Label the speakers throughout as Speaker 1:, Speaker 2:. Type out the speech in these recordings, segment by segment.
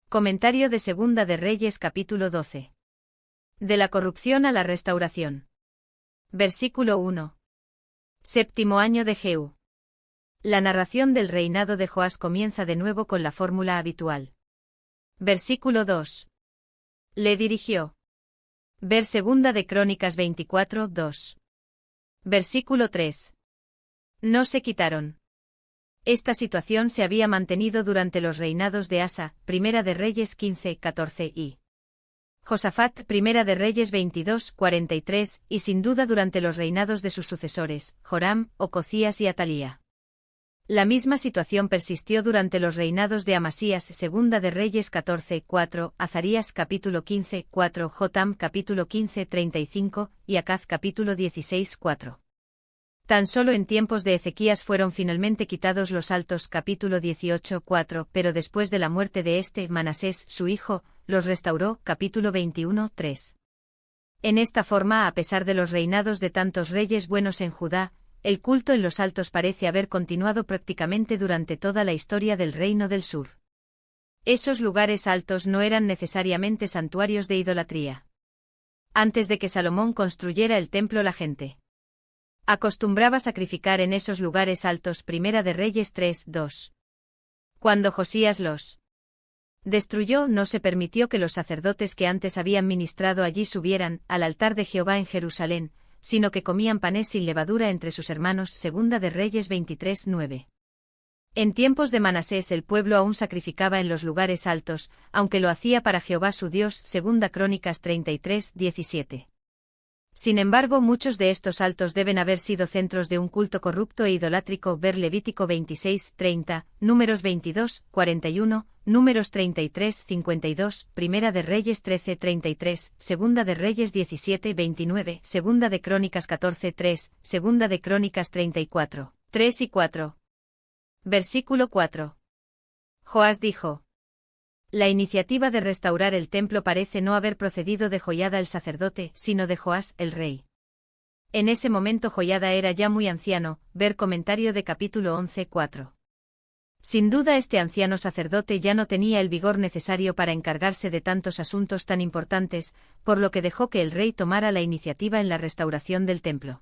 Speaker 1: Comentario de Segunda de Reyes capítulo 12. De la corrupción a la restauración. Versículo 1. Séptimo año de Jehú. La narración del reinado de Joás comienza de nuevo con la fórmula habitual. Versículo 2. Le dirigió. Ver Segunda de Crónicas 24, 2. Versículo 3. No se quitaron. Esta situación se había mantenido durante los reinados de Asa, Primera de Reyes 15, 14 y Josafat, Primera de Reyes 22, 43, y sin duda durante los reinados de sus sucesores, Joram, Ococías y Atalía. La misma situación persistió durante los reinados de Amasías, Segunda de Reyes 14, 4, Azarías capítulo 15, 4, Jotam capítulo 15, 35, y Acaz capítulo 16, 4. Tan solo en tiempos de Ezequías fueron finalmente quitados los altos capítulo 18, 4, pero después de la muerte de Manasés, su hijo, los restauró capítulo 21, 3. En esta forma, a pesar de los reinados de tantos reyes buenos en Judá, el culto en los altos parece haber continuado prácticamente durante toda la historia del Reino del Sur. Esos lugares altos no eran necesariamente santuarios de idolatría. Antes de que Salomón construyera el templo, la gente acostumbraba sacrificar en esos lugares altos. Primera de Reyes 3, 2. Cuando Josías los destruyó, no se permitió que los sacerdotes que antes habían ministrado allí subieran al altar de Jehová en Jerusalén, sino que comían panes sin levadura entre sus hermanos. Segunda de Reyes 23, 9. En tiempos de Manasés el pueblo aún sacrificaba en los lugares altos, aunque lo hacía para Jehová su Dios. Segunda Crónicas 33, 17. Sin embargo, muchos de estos altos deben haber sido centros de un culto corrupto e idolátrico. Ver Levítico 26, 30, Números 22, 41, Números 33, 52, Primera de Reyes 13, 33, Segunda de Reyes 17, 29, Segunda de Crónicas 14, 3, Segunda de Crónicas 34, 3 y 4. Versículo 4. Joás dijo: la iniciativa de restaurar el templo parece no haber procedido de Joiada el sacerdote, sino de Joás el rey. En ese momento Joiada era ya muy anciano. Ver comentario de capítulo 11, 4. Sin duda este anciano sacerdote ya no tenía el vigor necesario para encargarse de tantos asuntos tan importantes, por lo que dejó que el rey tomara la iniciativa en la restauración del templo.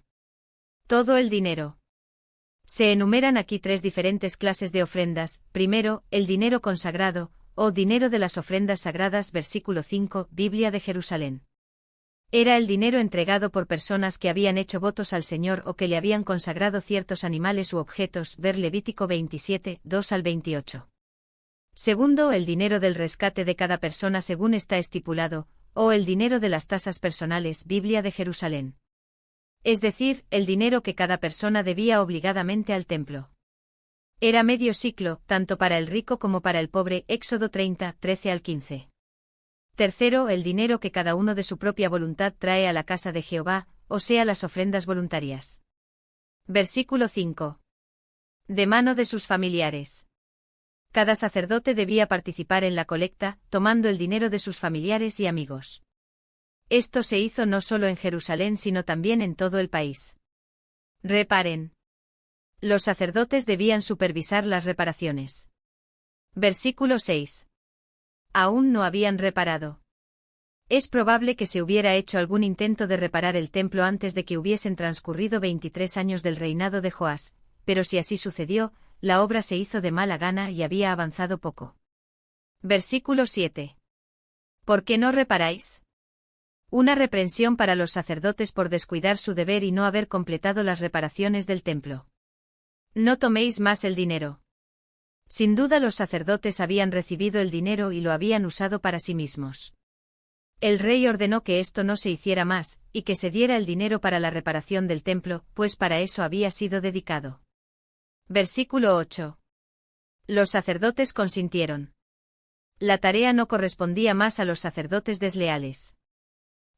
Speaker 1: Todo el dinero. Se enumeran aquí tres diferentes clases de ofrendas. Primero, el dinero consagrado, o dinero de las ofrendas sagradas. Versículo 5, Biblia de Jerusalén. Era el dinero entregado por personas que habían hecho votos al Señor o que le habían consagrado ciertos animales u objetos. Ver Levítico 27, 2 al 28. Segundo, el dinero del rescate de cada persona según está estipulado, o el dinero de las tasas personales. Biblia de Jerusalén. Es decir, el dinero que cada persona debía obligadamente al templo. Era medio siclo, tanto para el rico como para el pobre. Éxodo 30, 13 al 15. Tercero, el dinero que cada uno de su propia voluntad trae a la casa de Jehová, o sea, las ofrendas voluntarias. Versículo 5. De mano de sus familiares. Cada sacerdote debía participar en la colecta, tomando el dinero de sus familiares y amigos. Esto se hizo no solo en Jerusalén sino también en todo el país. Reparen. Los sacerdotes debían supervisar las reparaciones. Versículo 6. Aún no habían reparado. Es probable que se hubiera hecho algún intento de reparar el templo antes de que hubiesen transcurrido 23 años del reinado de Joás, pero si así sucedió, la obra se hizo de mala gana y había avanzado poco. Versículo 7. ¿Por qué no reparáis? Una reprensión para los sacerdotes por descuidar su deber y no haber completado las reparaciones del templo. No toméis más el dinero. Sin duda los sacerdotes habían recibido el dinero y lo habían usado para sí mismos. El rey ordenó que esto no se hiciera más, y que se diera el dinero para la reparación del templo, pues para eso había sido dedicado. Versículo 8. Los sacerdotes consintieron. La tarea no correspondía más a los sacerdotes desleales.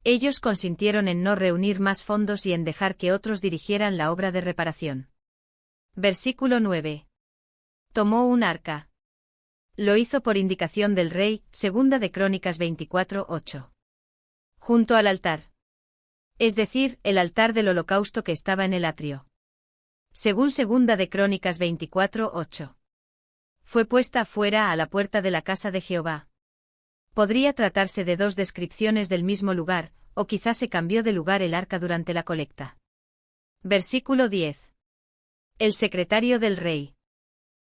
Speaker 1: Ellos consintieron en no reunir más fondos y en dejar que otros dirigieran la obra de reparación. Versículo 9. Tomó un arca. Lo hizo por indicación del rey. Segunda de Crónicas 24, 8. Junto al altar. Es decir, el altar del holocausto que estaba en el atrio. Según Segunda de Crónicas 24, 8. Fue puesta fuera a la puerta de la casa de Jehová. Podría tratarse de dos descripciones del mismo lugar, o quizá se cambió de lugar el arca durante la colecta. Versículo 10. El secretario del rey.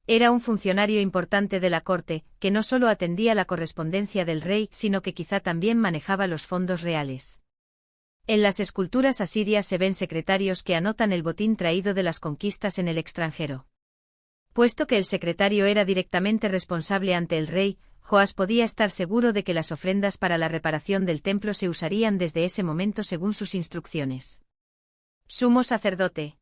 Speaker 1: Era un funcionario importante de la corte, que no solo atendía la correspondencia del rey, sino que quizá también manejaba los fondos reales. En las esculturas asirias se ven secretarios que anotan el botín traído de las conquistas en el extranjero. Puesto que el secretario era directamente responsable ante el rey, Joás podía estar seguro de que las ofrendas para la reparación del templo se usarían desde ese momento según sus instrucciones. Sumo sacerdote.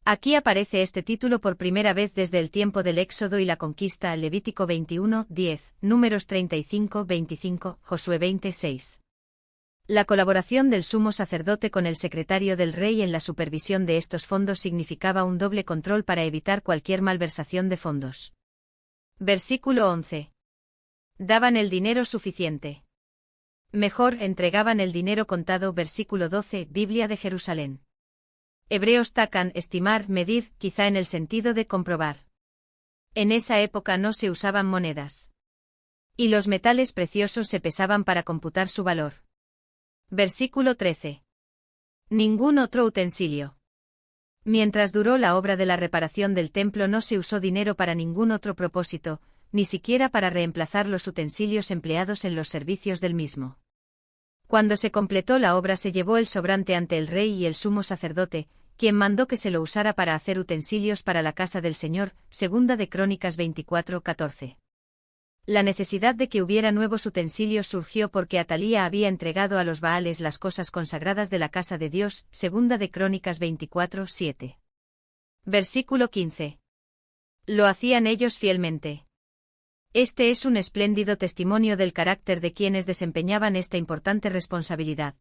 Speaker 1: Aquí aparece este título por primera vez desde el tiempo del Éxodo y la conquista, Levítico 21, 10, Números 35, 25, Josué 26. La colaboración del sumo sacerdote con el secretario del rey en la supervisión de estos fondos significaba un doble control para evitar cualquier malversación de fondos. Versículo 11. Daban el dinero suficiente. Mejor, entregaban el dinero contado. Versículo 12, Biblia de Jerusalén. Hebreos takan, estimar, medir, quizá en el sentido de comprobar. En esa época no se usaban monedas. Y los metales preciosos se pesaban para computar su valor. Versículo 13. Ningún otro utensilio. Mientras duró la obra de la reparación del templo no se usó dinero para ningún otro propósito, ni siquiera para reemplazar los utensilios empleados en los servicios del mismo. Cuando se completó la obra se llevó el sobrante ante el rey y el sumo sacerdote, quien mandó que se lo usara para hacer utensilios para la casa del Señor, segunda de Crónicas 24:14. La necesidad de que hubiera nuevos utensilios surgió porque Atalía había entregado a los Baales las cosas consagradas de la casa de Dios, segunda de Crónicas 24:7. Versículo 15. Lo hacían ellos fielmente. Este es un espléndido testimonio del carácter de quienes desempeñaban esta importante responsabilidad.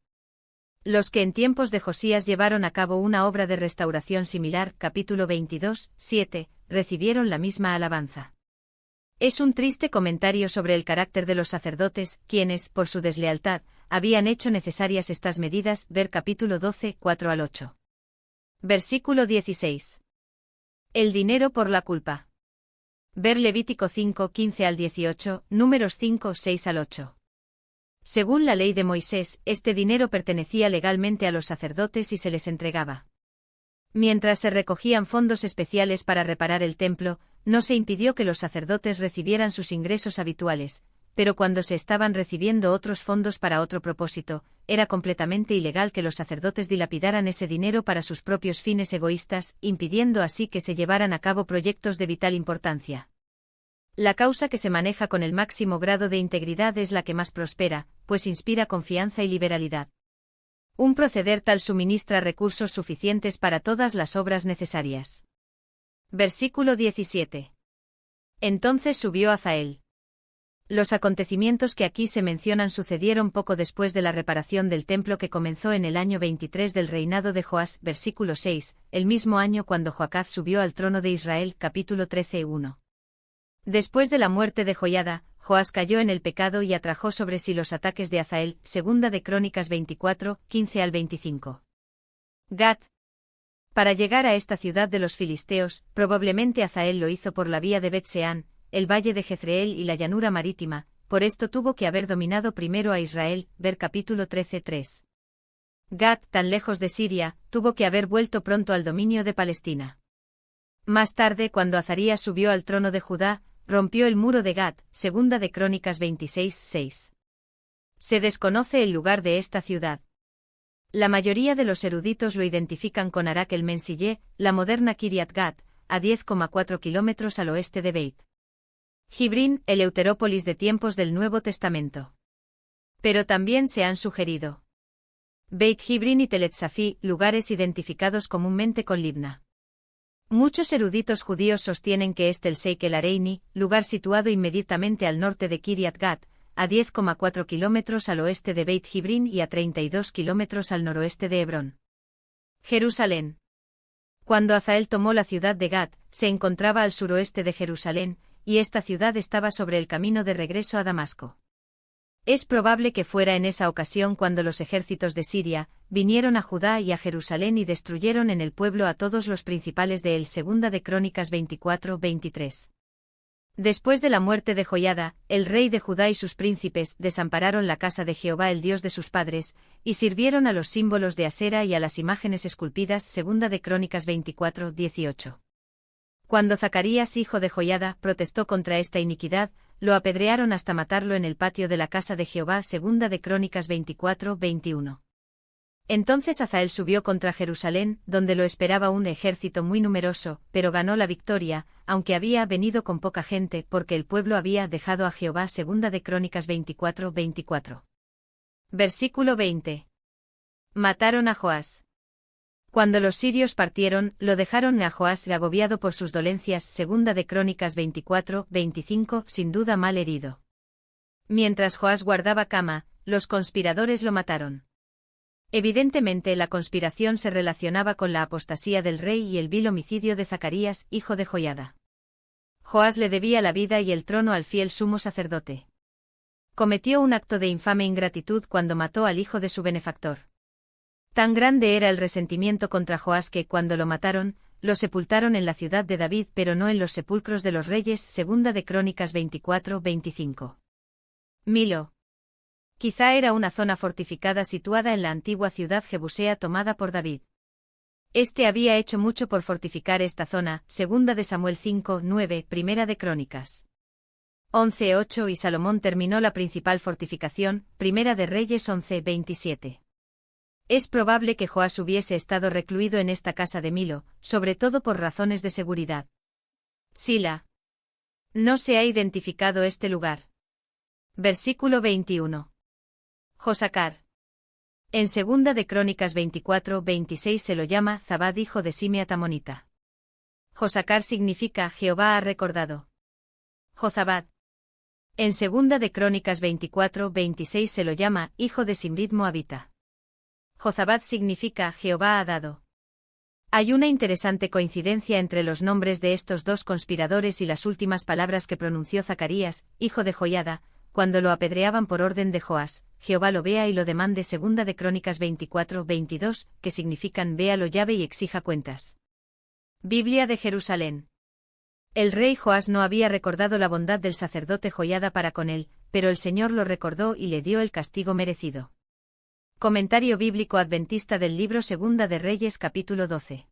Speaker 1: Los que en tiempos de Josías llevaron a cabo una obra de restauración similar, capítulo 22, 7, recibieron la misma alabanza. Es un triste comentario sobre el carácter de los sacerdotes, quienes, por su deslealtad, habían hecho necesarias estas medidas, ver capítulo 12, 4 al 8. Versículo 16. El dinero por la culpa. Ver Levítico 5, 15 al 18, Números 5, 6 al 8. Según la ley de Moisés, este dinero pertenecía legalmente a los sacerdotes y se les entregaba. Mientras se recogían fondos especiales para reparar el templo, no se impidió que los sacerdotes recibieran sus ingresos habituales, pero cuando se estaban recibiendo otros fondos para otro propósito, era completamente ilegal que los sacerdotes dilapidaran ese dinero para sus propios fines egoístas, impidiendo así que se llevaran a cabo proyectos de vital importancia. La causa que se maneja con el máximo grado de integridad es la que más prospera, pues inspira confianza y liberalidad. Un proceder tal suministra recursos suficientes para todas las obras necesarias. Versículo 17. Entonces subió Azael. Los acontecimientos que aquí se mencionan sucedieron poco después de la reparación del templo que comenzó en el año 23 del reinado de Joás, versículo 6, el mismo año cuando Joacaz subió al trono de Israel, capítulo 13, 1. Después de la muerte de Joiada, Joás cayó en el pecado y atrajo sobre sí los ataques de Azael, segunda de Crónicas 24, 15 al 25. Gat. Para llegar a esta ciudad de los filisteos, probablemente Azael lo hizo por la vía de Bet-Seán, el valle de Jezreel y la llanura marítima, por esto tuvo que haber dominado primero a Israel, ver capítulo 13, 3. Gat, tan lejos de Siria, tuvo que haber vuelto pronto al dominio de Palestina. Más tarde, cuando Azarías subió al trono de Judá, rompió el muro de Gat, segunda de Crónicas 26, 6. Se desconoce el lugar de esta ciudad. La mayoría de los eruditos lo identifican con Arak el Mensillé, la moderna Kiryat Gat, a 10,4 kilómetros al oeste de Beit Jibrin, Eleuterópolis de tiempos del Nuevo Testamento. Pero también se han sugerido Beit Jibrin y Telet-Safi, lugares identificados comúnmente con Libna. Muchos eruditos judíos sostienen que es Tel Seik el Areini, lugar situado inmediatamente al norte de Kiryat Gat, a 10,4 kilómetros al oeste de Beit Jibrin y a 32 kilómetros al noroeste de Hebrón. Jerusalén. Cuando Azael tomó la ciudad de Gat, se encontraba al suroeste de Jerusalén, y esta ciudad estaba sobre el camino de regreso a Damasco. Es probable que fuera en esa ocasión cuando los ejércitos de Siria vinieron a Judá y a Jerusalén y destruyeron en el pueblo a todos los principales de él, segunda de Crónicas 24, 23. Después de la muerte de Joiada, el rey de Judá y sus príncipes desampararon la casa de Jehová el Dios de sus padres, y sirvieron a los símbolos de Asera y a las imágenes esculpidas. Segunda de Crónicas 24:18. Cuando Zacarías, hijo de Joiada, protestó contra esta iniquidad, lo apedrearon hasta matarlo en el patio de la casa de Jehová. Segunda de Crónicas 24:21. Entonces Hazael subió contra Jerusalén, donde lo esperaba un ejército muy numeroso, pero ganó la victoria, aunque había venido con poca gente, porque el pueblo había dejado a Jehová. Segunda de Crónicas 24:24. Versículo 20. Mataron a Joás. Cuando los sirios partieron, lo dejaron a Joás agobiado por sus dolencias. Segunda de Crónicas 24:25, sin duda mal herido. Mientras Joás guardaba cama, los conspiradores lo mataron. Evidentemente la conspiración se relacionaba con la apostasía del rey y el vil homicidio de Zacarías, hijo de Joiada. Joás le debía la vida y el trono al fiel sumo sacerdote. Cometió un acto de infame ingratitud cuando mató al hijo de su benefactor. Tan grande era el resentimiento contra Joás que, cuando lo mataron, lo sepultaron en la ciudad de David, pero no en los sepulcros de los reyes. Segunda de Crónicas 24:25. Milo. Quizá era una zona fortificada situada en la antigua ciudad jebusea tomada por David. Este había hecho mucho por fortificar esta zona. Segunda de Samuel 5:9, Primera de Crónicas 11:8, y Salomón terminó la principal fortificación. Primera de Reyes 11:27. Es probable que Joás hubiese estado recluido en esta casa de Milo, sobre todo por razones de seguridad. Sila. No se ha identificado este lugar. Versículo 21. Josacar. En Segunda de Crónicas 24:26 se lo llama Zabad, hijo de Simea Tamonita. Josacar significa Jehová ha recordado. Jozabad. En Segunda de Crónicas 24:26 se lo llama hijo de Simrit Moabita. Jozabad significa Jehová ha dado. Hay una interesante coincidencia entre los nombres de estos dos conspiradores y las últimas palabras que pronunció Zacarías, hijo de Joiada, cuando lo apedreaban por orden de Joás. Jehová lo vea y lo demande. Segunda de Crónicas 24:22, que significan véalo, llave y exija cuentas. Biblia de Jerusalén. El rey Joás no había recordado la bondad del sacerdote Joiada para con él, pero el Señor lo recordó y le dio el castigo merecido. Comentario bíblico adventista del libro Segunda de Reyes capítulo 12.